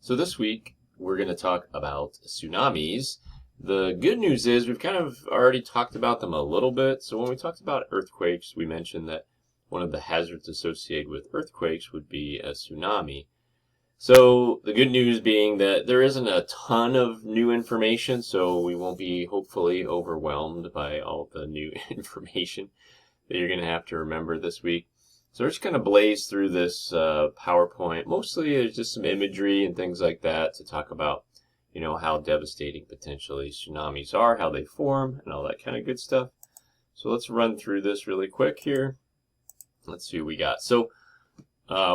So this week we're going to talk about tsunamis. The good news is we've kind of already talked about them a little bit. So when we talked about earthquakes, we mentioned that one of the hazards associated with earthquakes would be a tsunami. So the good news being that there isn't a ton of new information, so we won't be hopefully overwhelmed by all the new information that you're going to have to remember this week. So we're just going to blaze through this PowerPoint. Mostly there's just some imagery and things like that to talk about, how devastating potentially tsunamis are, how they form, and all that kind of good stuff. So let's run through this really quick here. Let's see what we got. So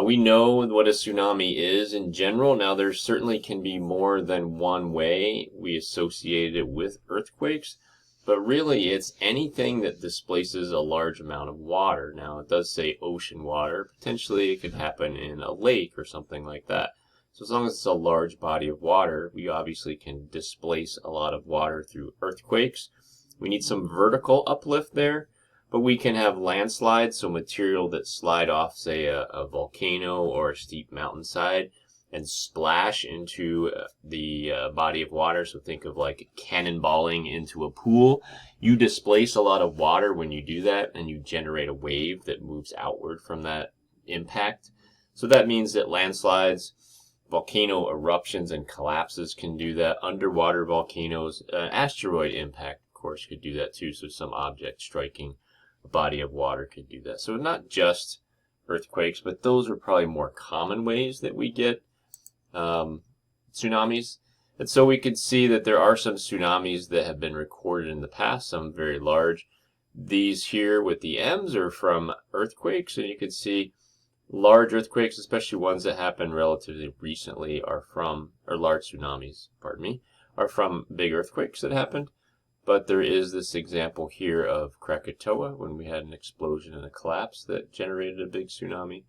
we know what a tsunami is in general. Now there certainly can be more than one way we associate it with earthquakes. But really, it's anything that displaces a large amount of water. Now, it does say ocean water. Potentially, it could happen in a lake or something like that. So as long as it's a large body of water, we obviously can displace a lot of water through earthquakes. We need some vertical uplift there, but we can have landslides, so material that slide off, say, a volcano or a steep mountainside, and splash into the body of water. So think of like cannonballing into a pool. You displace a lot of water when you do that, and you generate a wave that moves outward from that impact. So that means that landslides, volcano eruptions and collapses can do that. Underwater volcanoes, asteroid impact, of course, could do that too. So some object striking a body of water could do that. So not just earthquakes, but those are probably more common ways that we get tsunamis. And so we could see that there are some tsunamis that have been recorded in the past, some very large. These here with the M's are from earthquakes, and you can see large earthquakes, especially ones that happened relatively recently, or large tsunamis, pardon me, are from big earthquakes that happened. But there is this example here of Krakatoa when we had an explosion and a collapse that generated a big tsunami.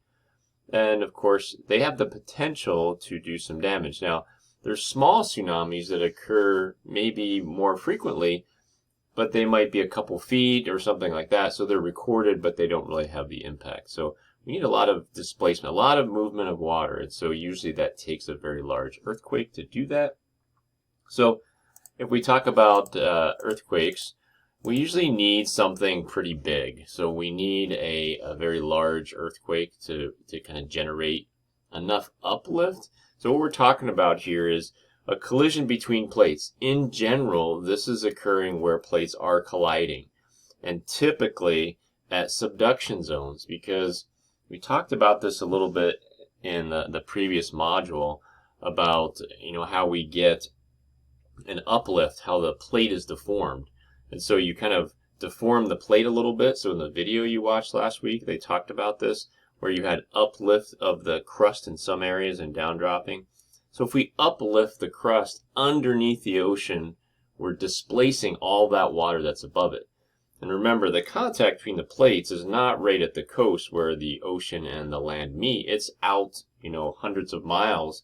And of course, they have the potential to do some damage. Now, there's small tsunamis that occur maybe more frequently, but they might be a couple feet or something like that. So they're recorded, but they don't really have the impact. So we need a lot of displacement, a lot of movement of water. And so usually that takes a very large earthquake to do that. So if we talk about earthquakes, we usually need something pretty big. So we need a very large earthquake to kind of generate enough uplift. So what we're talking about here is a collision between plates. In general, this is occurring where plates are colliding, and typically at subduction zones, because we talked about this a little bit in the previous module about how we get an uplift, how the plate is deformed. And so you kind of deform the plate a little bit. So in the video you watched last week, they talked about this, where you had uplift of the crust in some areas and downdropping. So if we uplift the crust underneath the ocean, we're displacing all that water that's above it. And remember, the contact between the plates is not right at the coast where the ocean and the land meet. It's out, hundreds of miles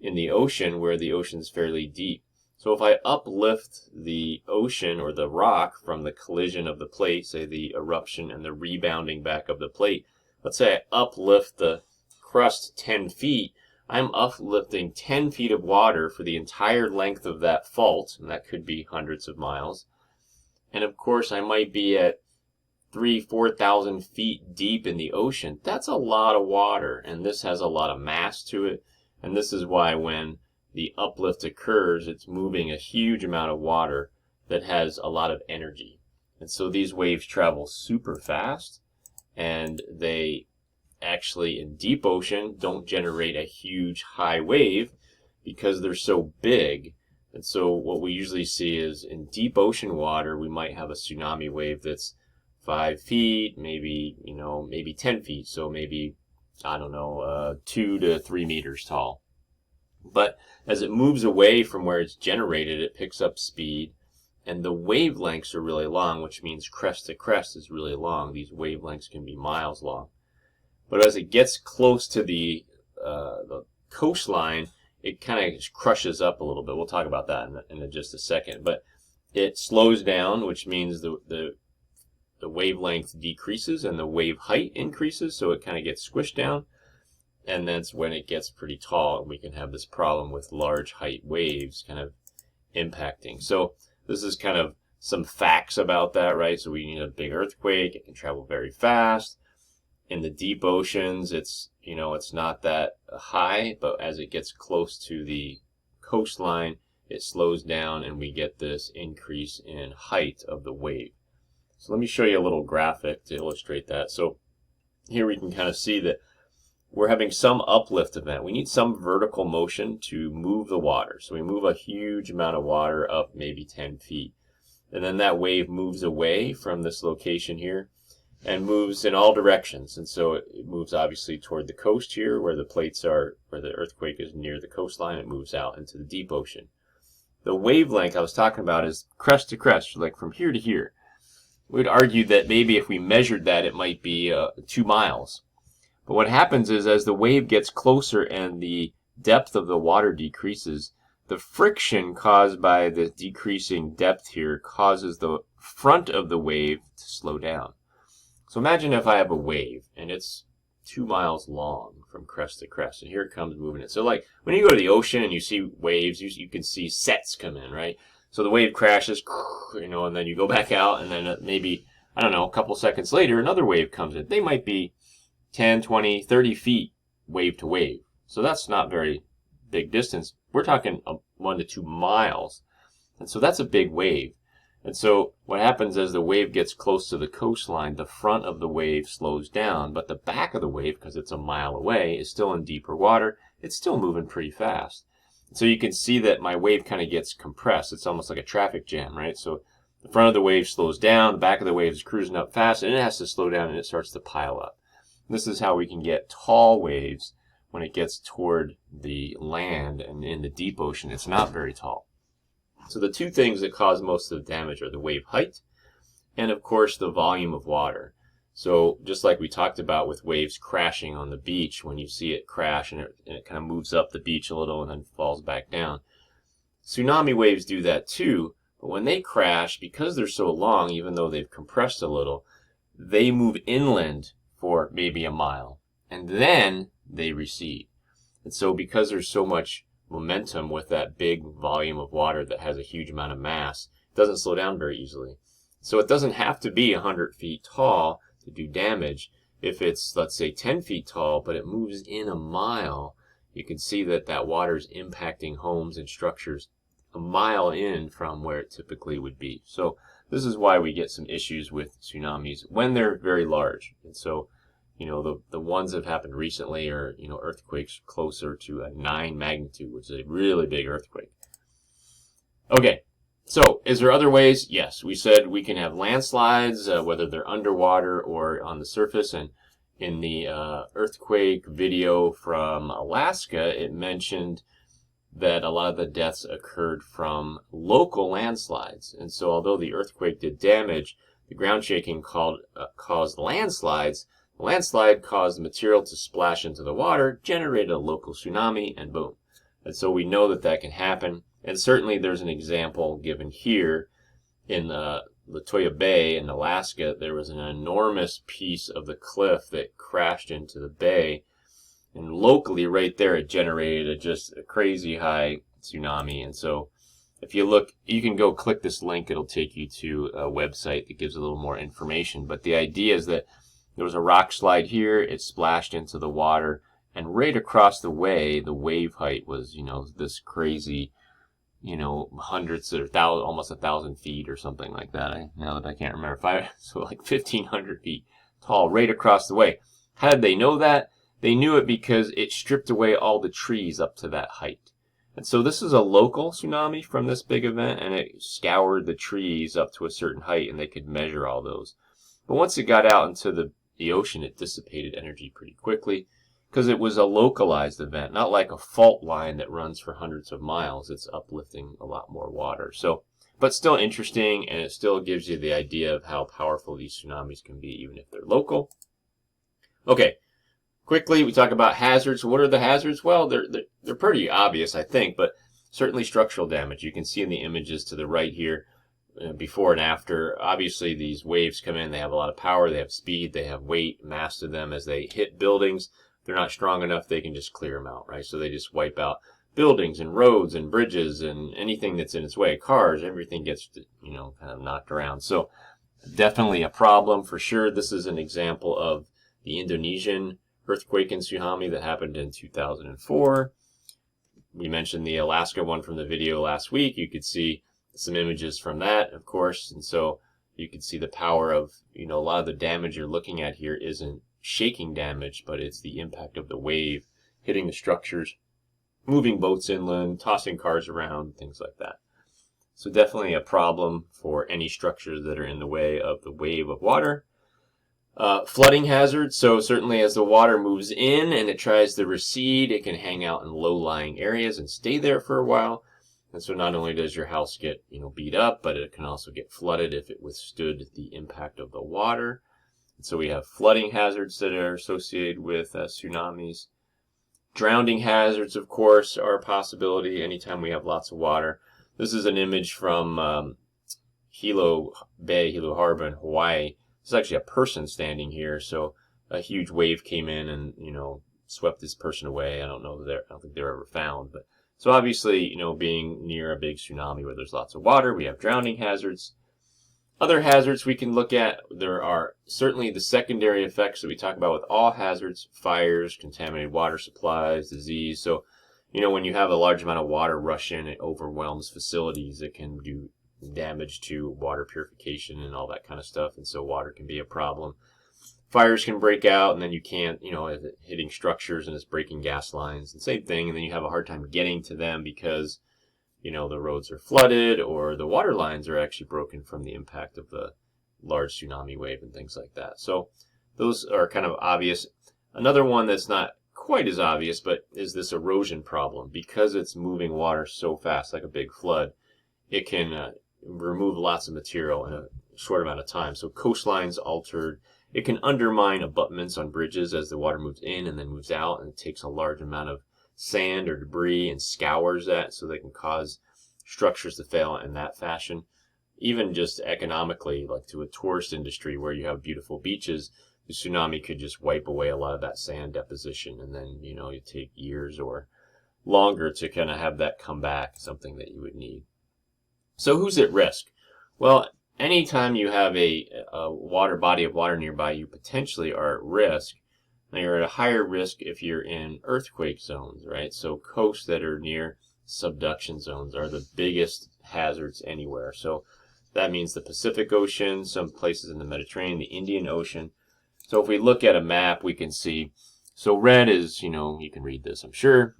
in the ocean where the ocean's fairly deep. So if I uplift the ocean or the rock from the collision of the plate, say the eruption and the rebounding back of the plate, let's say I uplift the crust 10 feet, I'm uplifting 10 feet of water for the entire length of that fault, and that could be hundreds of miles. And of course, I might be at 4,000 feet deep in the ocean. That's a lot of water, and this has a lot of mass to it. And this is why when the uplift occurs, it's moving a huge amount of water that has a lot of energy. And so these waves travel super fast, and they actually in deep ocean don't generate a huge high wave because they're so big. And so what we usually see is in deep ocean water, we might have a tsunami wave that's 5 feet, maybe 10 feet. So maybe, 2 to 3 meters tall. But as it moves away from where it's generated, it picks up speed, and the wavelengths are really long, which means crest to crest is really long. These wavelengths can be miles long. But as it gets close to the coastline, it kind of crushes up a little bit. We'll talk about that in just a second. But it slows down, which means the wavelength decreases and the wave height increases, so it kind of gets squished down. and that's when it gets pretty tall, and we can have this problem with large height waves kind of impacting. So this is kind of some facts about that, right? So we need a big earthquake. It can travel very fast. In the deep oceans, it's not that high, but as it gets close to the coastline, it slows down, and we get this increase in height of the wave. So let me show you a little graphic to illustrate that. So here we can kind of see that we're having some uplift event. We need some vertical motion to move the water. So we move a huge amount of water up maybe 10 feet. And then that wave moves away from this location here and moves in all directions. And so it moves obviously toward the coast here where the plates are, where the earthquake is near the coastline. It moves out into the deep ocean. The wavelength I was talking about is crest to crest, like from here to here. We'd argue that maybe if we measured that, it might be 2 miles. But what happens is as the wave gets closer and the depth of the water decreases, the friction caused by the decreasing depth here causes the front of the wave to slow down. So imagine if I have a wave and it's 2 miles long from crest to crest, and here it comes moving it. So like when you go to the ocean and you see waves, you can see sets come in, right? So the wave crashes, and then you go back out, and then maybe, I don't know, a couple seconds later, another wave comes in. They might be 10, 20, 30 feet wave to wave. So that's not very big distance. We're talking 1 to 2 miles. And so that's a big wave. And so what happens as the wave gets close to the coastline, the front of the wave slows down, but the back of the wave, because it's a mile away, is still in deeper water. It's still moving pretty fast. So you can see that my wave kind of gets compressed. It's almost like a traffic jam, right? So the front of the wave slows down, the back of the wave is cruising up fast, and it has to slow down, and it starts to pile up. This is how we can get tall waves when it gets toward the land, and in the deep ocean, it's not very tall. So the two things that cause most of the damage are the wave height and, of course, the volume of water. So just like we talked about with waves crashing on the beach, when you see it crash and it kind of moves up the beach a little and then falls back down. Tsunami waves do that too, but when they crash, because they're so long, even though they've compressed a little, they move inland for maybe a mile, and then they recede. And so because there's so much momentum with that big volume of water that has a huge amount of mass, it doesn't slow down very easily. So it doesn't have to be 100 feet tall to do damage. If it's, let's say, 10 feet tall, but it moves in a mile, you can see that that water is impacting homes and structures a mile in from where it typically would be. So this is why we get some issues with tsunamis when they're very large. And so, the ones that have happened recently are, earthquakes closer to a 9 magnitude, which is a really big earthquake. Okay, so is there other ways? Yes, we said we can have landslides, whether they're underwater or on the surface. And in the earthquake video from Alaska, it mentioned that a lot of the deaths occurred from local landslides. And so although the earthquake did damage, the ground shaking caused landslides. The landslide caused the material to splash into the water, generated a local tsunami, and boom. And so we know that that can happen. And certainly there's an example given here in Latoya Bay in Alaska. There was an enormous piece of the cliff that crashed into the bay. And locally, right there, it generated just a crazy high tsunami. And so if you look, you can go click this link. It'll take you to a website that gives a little more information. But the idea is that there was a rock slide here. It splashed into the water. And right across the way, the wave height was, this crazy, hundreds or almost 1,000 feet or something like that. Now that I can't remember, so like 1,500 feet tall right across the way. How did they know that? They knew it because it stripped away all the trees up to that height. And so this is a local tsunami from this big event, and it scoured the trees up to a certain height, and they could measure all those. But once it got out into the ocean, it dissipated energy pretty quickly because it was a localized event, not like a fault line that runs for hundreds of miles. It's uplifting a lot more water. So, but still interesting, and it still gives you the idea of how powerful these tsunamis can be, even if they're local. Okay. Quickly, we talk about hazards. What are the hazards? Well, they're pretty obvious, I think, but certainly structural damage. You can see in the images to the right here, before and after. Obviously, these waves come in. They have a lot of power. They have speed. They have weight, mass to them as they hit buildings. they're not strong enough, they can just clear them out, right? So they just wipe out buildings and roads and bridges and anything that's in its way, cars, everything gets, kind of knocked around. So definitely a problem for sure. This is an example of the Indonesian earthquake and tsunami that happened in 2004. We mentioned the Alaska one from the video last week. You could see some images from that, of course, and so you can see the power of, a lot of the damage you're looking at here isn't shaking damage, but it's the impact of the wave hitting the structures, moving boats inland, tossing cars around, things like that. So definitely a problem for any structures that are in the way of the wave of water. Flooding hazards. So certainly as the water moves in and it tries to recede, it can hang out in low-lying areas and stay there for a while. And so not only does your house get, beat up, but it can also get flooded if it withstood the impact of the water. And so we have flooding hazards that are associated with tsunamis. Drowning hazards, of course, are a possibility anytime we have lots of water. This is an image from Hilo Bay, Hilo Harbor in Hawaii. There's actually a person standing here, so a huge wave came in and, swept this person away. I don't think they're ever found, but so obviously, being near a big tsunami where there's lots of water, we have drowning hazards. Other hazards we can look at, there are certainly the secondary effects that we talk about with all hazards: fires, contaminated water supplies, disease. So, when you have a large amount of water rush in, it overwhelms facilities. It can do damage to water purification and all that kind of stuff, and so water can be a problem. Fires can break out, and then you can't, if it's hitting structures and it's breaking gas lines, and same thing, and then you have a hard time getting to them because, the roads are flooded or the water lines are actually broken from the impact of the large tsunami wave and things like that. So those are kind of obvious. Another one that's not quite as obvious, but is this erosion problem. Because it's moving water so fast, like a big flood, it can remove lots of material in a short amount of time. So coastlines altered. It can undermine abutments on bridges as the water moves in and then moves out, and it takes a large amount of sand or debris and scours that, so they can cause structures to fail in that fashion. Even just economically, like to a tourist industry where you have beautiful beaches, the tsunami could just wipe away a lot of that sand deposition, and then, you take years or longer to kind of have that come back, something that you would need. So who's at risk? Well, anytime you have a body of water nearby, you potentially are at risk. Now, you're at a higher risk if you're in earthquake zones, right? So coasts that are near subduction zones are the biggest hazards anywhere. So that means the Pacific Ocean, some places in the Mediterranean, the Indian Ocean. So if we look at a map, we can see, so red is, you can read this, I'm sure,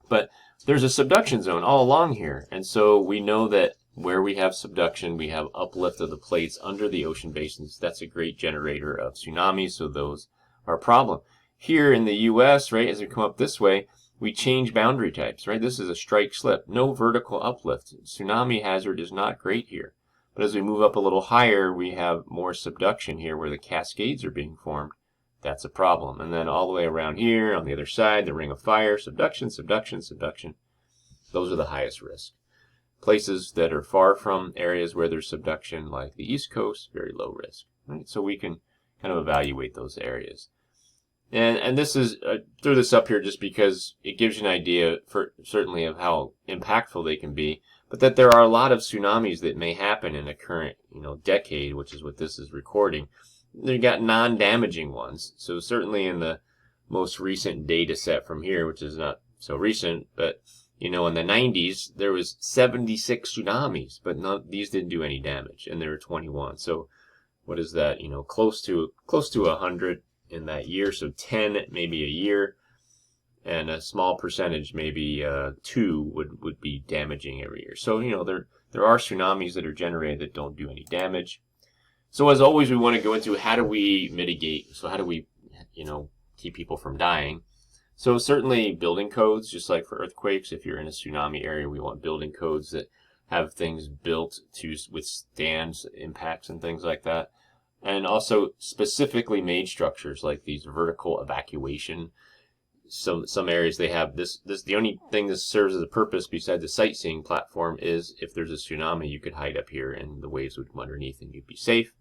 but there's a subduction zone all along here. And so we know that where we have subduction, we have uplift of the plates under the ocean basins. That's a great generator of tsunamis, so those are a problem. Here in the U.S., right, as we come up this way, we change boundary types, right? This is a strike slip, no vertical uplift. Tsunami hazard is not great here. But as we move up a little higher, we have more subduction here where the cascades are being formed. That's a problem. And then all the way around here, on the other side, the ring of fire, subduction, subduction, subduction. Those are the highest risk. Places that are far from areas where there's subduction, like the East Coast, very low risk. Right? So we can kind of evaluate those areas. And this is, threw this up here just because it gives you an idea, certainly, of how impactful they can be, but that there are a lot of tsunamis that may happen in a current, decade, which is what this is recording. They've got non-damaging ones. So certainly in the most recent data set from here, which is not so recent, but in the 90s, there was 76 tsunamis, but these didn't do any damage, and there were 21. So what is that? Close to 100 in that year. So 10 maybe a year, and a small percentage, maybe 2 would be damaging every year. So there are tsunamis that are generated that don't do any damage. So as always, we want to go into how do we mitigate? So how do we keep people from dying? So certainly building codes, just like for earthquakes, if you're in a tsunami area, we want building codes that have things built to withstand impacts and things like that. And also specifically made structures like these vertical evacuation. So some areas they have this the only thing that serves as a purpose besides the sightseeing platform is if there's a tsunami, you could hide up here and the waves would come underneath and you'd be safe.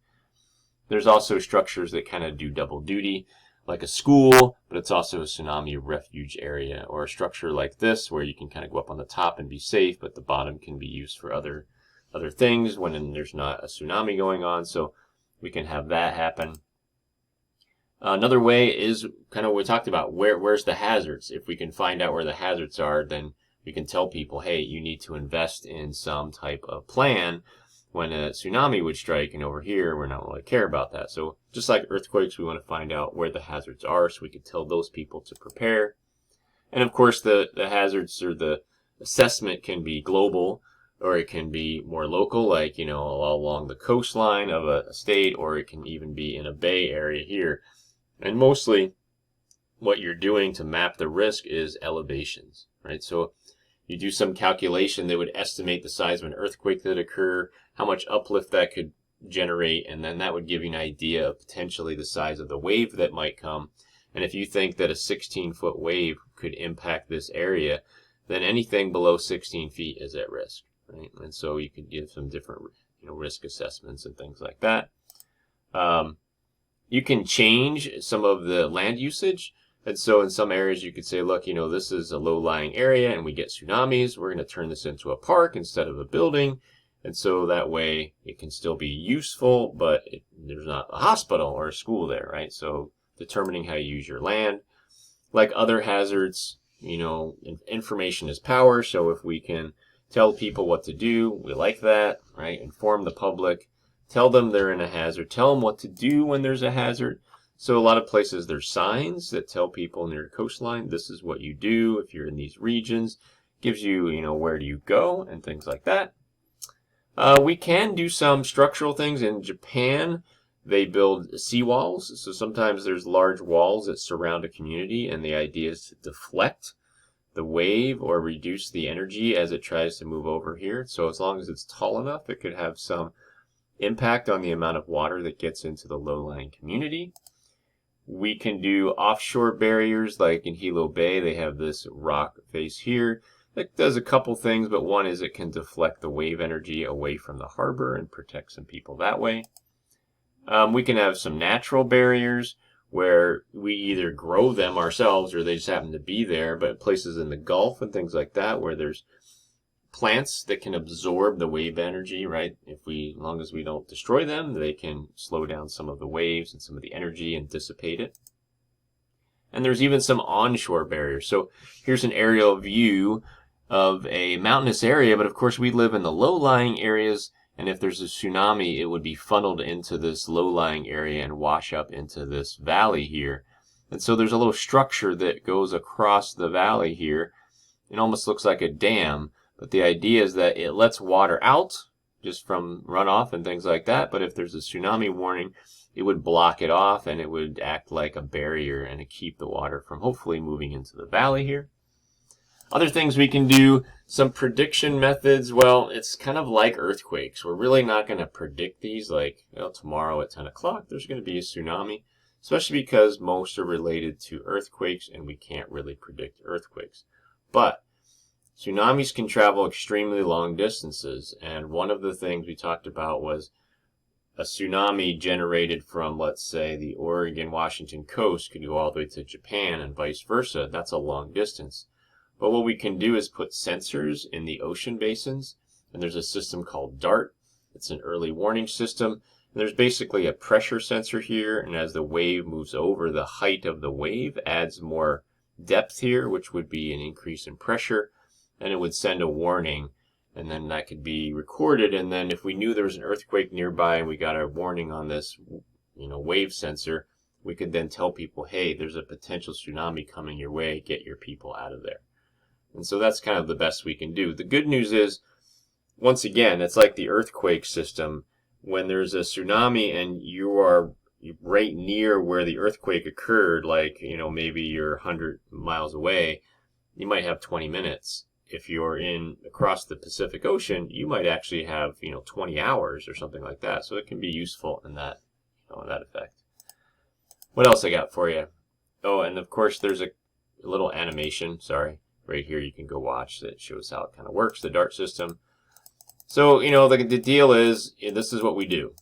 There's also structures that kind of do double duty. like a school, but it's also a tsunami refuge area, or a structure like this where you can kind of go up on the top and be safe, but the bottom can be used for other things when there's not a tsunami going on. So we can have that happen. Another way is kind of what we talked about, where's the hazards. If we can find out where the hazards are, then we can tell people, hey, you need to invest in some type of plan when a tsunami would strike, and over here, we're not really care about that. So just like earthquakes, we want to find out where the hazards are so we can tell those people to prepare. And of course, the hazards or the assessment can be global, or it can be more local, like, all along the coastline of a state, or it can even be in a bay area here. And mostly what you're doing to map the risk is elevations, right? So you do some calculation that would estimate the size of an earthquake that occur, how much uplift that could generate, and then that would give you an idea of potentially the size of the wave that might come. And if you think that a 16-foot wave could impact this area, then anything below 16 feet is at risk, right? And so you could give some different, risk assessments and things like that. You can change some of the land usage. And so in some areas you could say, look, this is a low-lying area and we get tsunamis. We're going to turn this into a park instead of a building. And so that way it can still be useful, but there's not a hospital or a school there, right? So determining how you use your land. Like other hazards, information is power. So if we can tell people what to do, we like that, right? Inform the public. Tell them they're in a hazard. Tell them what to do when there's a hazard. So a lot of places there's signs that tell people near the coastline, this is what you do if you're in these regions. Gives you, where do you go and things like that. We can do some structural things. In Japan, they build seawalls. So sometimes there's large walls that surround a community, and the idea is to deflect the wave or reduce the energy as it tries to move over here. So as long as it's tall enough, it could have some impact on the amount of water that gets into the low-lying community. We can do offshore barriers, like in Hilo Bay, they have this rock face here that does a couple things, but one is it can deflect the wave energy away from the harbor and protect some people that way. We can have some natural barriers where we either grow them ourselves or they just happen to be there, but places in the Gulf and things like that where there's plants that can absorb the wave energy, right? As long as we don't destroy them, they can slow down some of the waves and some of the energy and dissipate it. And there's even some onshore barriers. So here's an aerial view of a mountainous area, but of course we live in the low-lying areas, and if there's a tsunami, it would be funneled into this low-lying area and wash up into this valley here. And so there's a little structure that goes across the valley here. It almost looks like a dam. But the idea is that it lets water out just from runoff and things like that. But if there's a tsunami warning, it would block it off and it would act like a barrier and to keep the water from hopefully moving into the valley here. Other things we can do, some prediction methods. Well, it's kind of like earthquakes. We're really not going to predict these like, tomorrow at 10 o'clock there's going to be a tsunami, especially because most are related to earthquakes and we can't really predict earthquakes. But tsunamis can travel extremely long distances, and one of the things we talked about was a tsunami generated from, let's say, the Oregon-Washington coast could go all the way to Japan and vice versa. That's a long distance. But what we can do is put sensors in the ocean basins, and there's a system called DART. It's an early warning system. And there's basically a pressure sensor here, and as the wave moves over, the height of the wave adds more depth here, which would be an increase in pressure. And it would send a warning, and then that could be recorded. And then if we knew there was an earthquake nearby and we got a warning on this, wave sensor, we could then tell people, hey, there's a potential tsunami coming your way. Get your people out of there. And so that's kind of the best we can do. The good news is, once again, it's like the earthquake system. When there's a tsunami and you are right near where the earthquake occurred, like, maybe you're 100 miles away, you might have 20 minutes. If you're across the Pacific Ocean, you might actually have, 20 hours or something like that. So it can be useful in that, in that effect. What else I got for you? Oh, and of course there's a little animation, right here you can go watch that shows how it kind of works, the DART system. So, the deal is, this is what we do,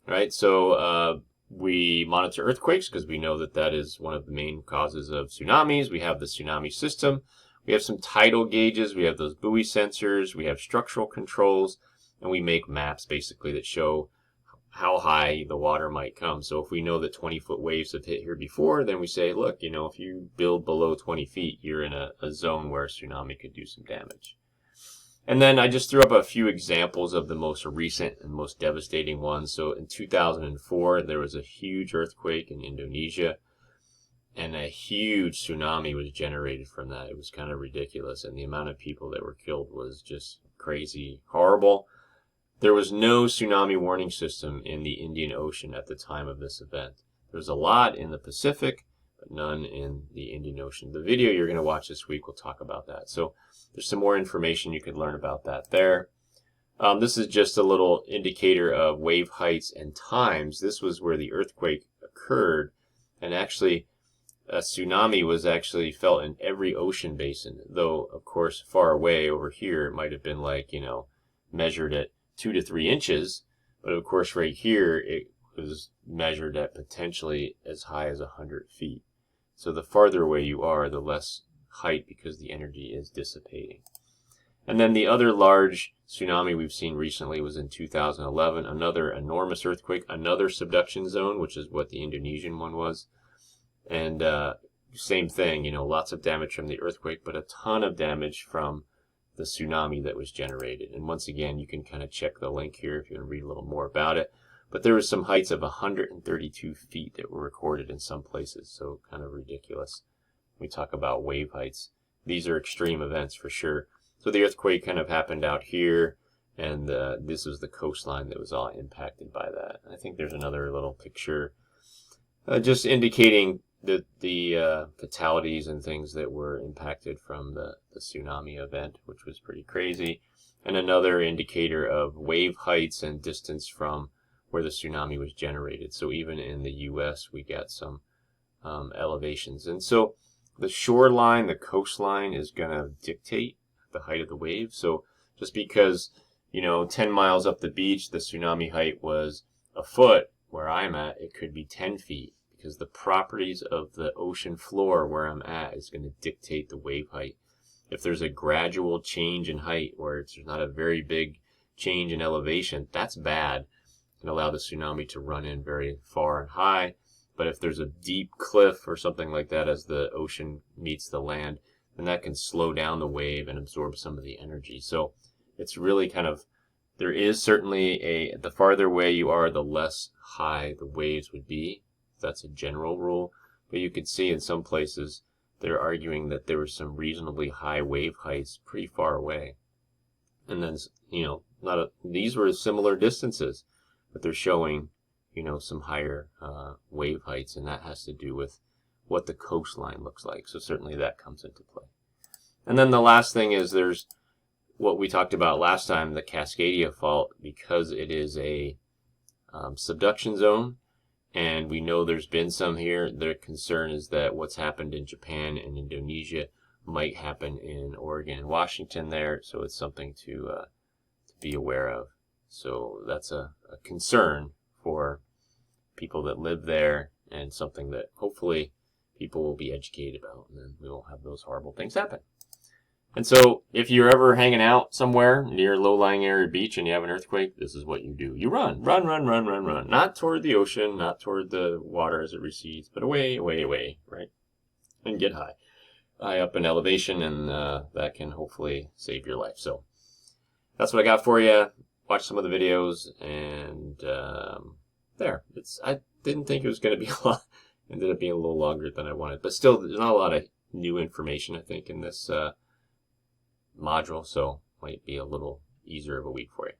right? So, We monitor earthquakes because we know that that is one of the main causes of tsunamis. We have the tsunami system. We have some tidal gauges. We have those buoy sensors. We have structural controls. And we make maps basically that show how high the water might come. So if we know that 20-foot waves have hit here before, then we say, look, you know, if you build below 20 feet, you're in a zone where a tsunami could do some damage. And then I just threw up a few examples of the most recent and most devastating ones. So in 2004, there was a huge earthquake in Indonesia, and a huge tsunami was generated from that. It was kind of ridiculous, and the amount of people that were killed was just crazy, horrible. There was no tsunami warning system in the Indian Ocean at the time of this event. There was a lot in the Pacific, but none in the Indian Ocean. The video you're going to watch this week will talk about that. So there's some more information you can learn about that there. This is just a little indicator of wave heights and times. This was where the earthquake occurred, and actually a tsunami was actually felt in every ocean basin, though of course far away over here it might have been like, you know, measured at 2 to 3 inches, but of course right here it was measured at potentially as high as 100 feet. So the farther away you are, the less height because the energy is dissipating. And then the other large tsunami we've seen recently was in 2011, another enormous earthquake, another subduction zone, which is what the Indonesian one was. And same thing, you know, lots of damage from the earthquake, but a ton of damage from the tsunami that was generated. And once again, you can kind of check the link here if you want to read a little more about it. But there was some heights of 132 feet that were recorded in some places, so kind of ridiculous. We talk about wave heights. These are extreme events for sure. So the earthquake kind of happened out here, and this was the coastline that was all impacted by that. I think there's another little picture just indicating the fatalities and things that were impacted from the tsunami event, which was pretty crazy. And another indicator of wave heights and distance from where the tsunami was generated. So even in the U.S., we got some elevations. And so the shoreline, the coastline is going to dictate the height of the wave. So just because, you know, 10 miles up the beach, the tsunami height was a foot, where I'm at, it could be 10 feet. Because the properties of the ocean floor where I'm at is going to dictate the wave height. If there's a gradual change in height, where it's not a very big change in elevation, that's bad. It can allow the tsunami to run in very far and high. But if there's a deep cliff or something like that as the ocean meets the land, then that can slow down the wave and absorb some of the energy. So it's really kind of, there is certainly the farther away you are, the less high the waves would be. That's a general rule, but you could see in some places they're arguing that there were some reasonably high wave heights pretty far away. And then, you know, these were similar distances, but they're showing, you know, some higher wave heights, and that has to do with what the coastline looks like. So certainly that comes into play. And then the last thing is there's what we talked about last time, the Cascadia Fault, because it is a subduction zone. And we know there's been some here. Their concern is that what's happened in Japan and Indonesia might happen in Oregon and Washington there. So it's something to be aware of. So that's a concern for people that live there, and something that hopefully people will be educated about, and then we won't have those horrible things happen. And so if you're ever hanging out somewhere near a low-lying area beach and you have an earthquake, this is what you do. You run. Not toward the ocean, not toward the water as it recedes, but away, away, away, right? And get high. High up in elevation, and that can hopefully save your life. So that's what I got for you. Watch some of the videos, and there. I didn't think it was going to be a lot. Ended up being a little longer than I wanted. But still, there's not a lot of new information, I think, in this module, so might be a little easier of a week for you.